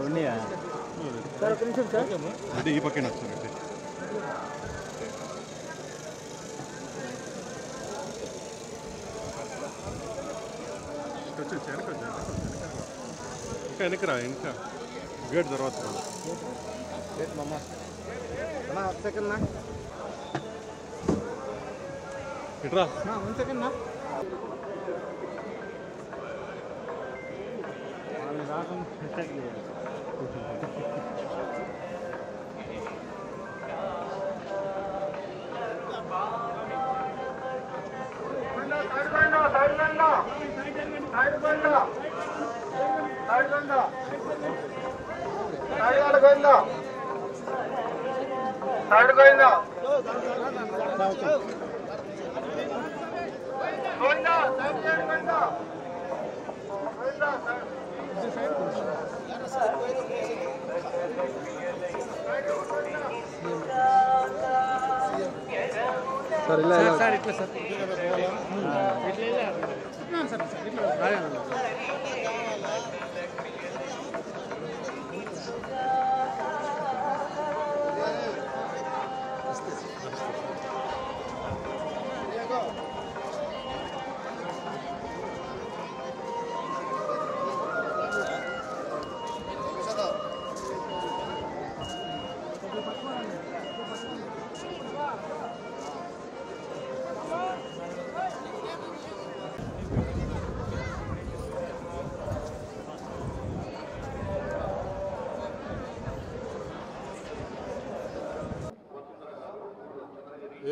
ఉన్నాయా సార్? ఒక నిమిషం సార్. అదే ఈ పక్కన వస్తుంది. ఇంకా వెనకరా, ఇంకా గేట్ తర్వాత గేట్ మమ్మ సెకండ్ నా ఇట్రా 1 సెకండ్ నా సార్ ఇలా సార్ ఇట్లా సార్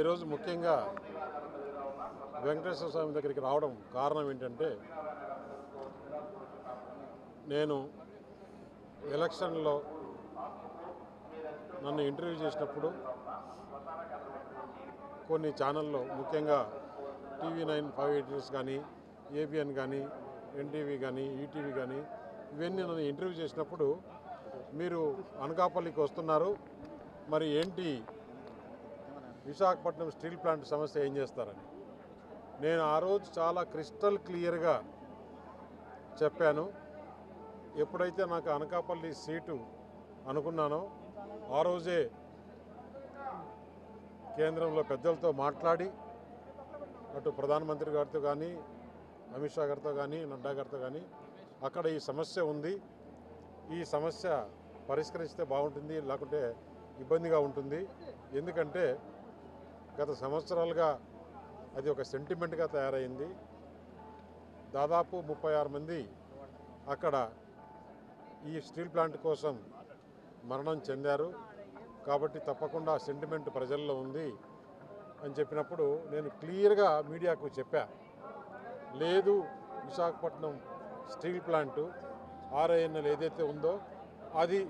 ఈరోజు ముఖ్యంగా వెంకటేశ్వర స్వామి దగ్గరికి రావడం కారణం ఏంటంటే, నేను ఎలక్షన్లో నన్ను ఇంటర్వ్యూ చేసినప్పుడు కొన్ని ఛానల్లో, ముఖ్యంగా TV9 580 కానీ, ABN కానీ, NTV కానీ, ఈటీవీ కానీ, ఇవన్నీ నన్ను ఇంటర్వ్యూ చేసినప్పుడు మీరు అనకాపల్లికి వస్తున్నారు, మరి ఏంటి విశాఖపట్నం స్టీల్ ప్లాంట్ సమస్య ఏం చేస్తారని నేను ఆ రోజు చాలా క్రిస్టల్ క్లియర్గా చెప్పాను. ఎప్పుడైతే నాకు అనకాపల్లి సీటు అనుకున్నానో ఆ రోజే కేంద్రంలో పెద్దలతో మాట్లాడి, అటు ప్రధానమంత్రి గారితో కానీ, అమిత్ షా గారితో కానీ, నడ్డా గారితో కానీ, అక్కడ ఈ సమస్య ఉంది, ఈ సమస్య పరిష్కరిస్తే బాగుంటుంది, లేకుంటే ఇబ్బందిగా ఉంటుంది. ఎందుకంటే గత సంవత్సరాలుగా అది ఒక సెంటిమెంట్గా తయారైంది. దాదాపు 36 మంది అక్కడ ఈ స్టీల్ ప్లాంట్ కోసం మరణం చెందారు. కాబట్టి తప్పకుండా సెంటిమెంట్ ప్రజల్లో ఉంది అని చెప్పినప్పుడు నేను క్లియర్గా మీడియాకు చెప్పా, లేదు విశాఖపట్నం స్టీల్ ప్లాంటు RINL ఏదైతే ఉందో అది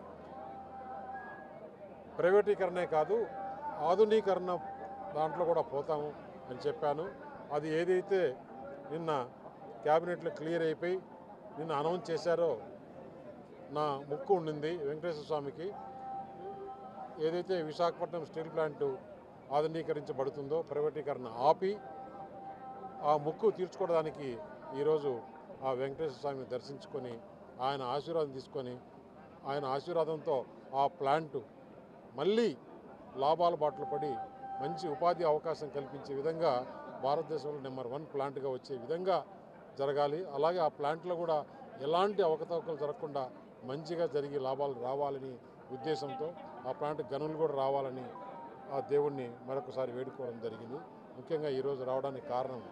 ప్రైవేటీకరణే కాదు, ఆధునీకరణ దాంట్లో కూడా పోతాము అని చెప్పాను. అది ఏదైతే నిన్న క్యాబినెట్లో క్లియర్ అయిపోయి నిన్న అనౌన్స్ చేశారో, నా ముక్కు ఉండింది వెంకటేశ్వర స్వామికి, ఏదైతే విశాఖపట్నం స్టీల్ ప్లాంటు ఆధునీకరించబడుతుందో ప్రైవేటీకరణ ఆపి ఆ ముక్కు తీర్చుకోవడానికి ఈరోజు ఆ వెంకటేశ్వర స్వామిని దర్శించుకొని ఆయన ఆశీర్వాదం తీసుకొని, ఆయన ఆశీర్వాదంతో ఆ ప్లాంటు మళ్ళీ లాభాల బాటలు పడి మంచి ఉపాధి అవకాశం కల్పించే విధంగా భారతదేశంలో నెంబర్ 1 ప్లాంట్గా వచ్చే విధంగా జరగాలి. అలాగే ఆ ప్లాంట్లో కూడా ఎలాంటి అవకతవకలు జరగకుండా మంచిగా జరిగి లాభాలు రావాలని ఉద్దేశంతో ఆ ప్లాంట్ గనులు కూడా రావాలని ఆ దేవుణ్ణి మరొకసారి వేడుకోవడం జరిగింది. ముఖ్యంగా ఈరోజు రావడానికి కారణం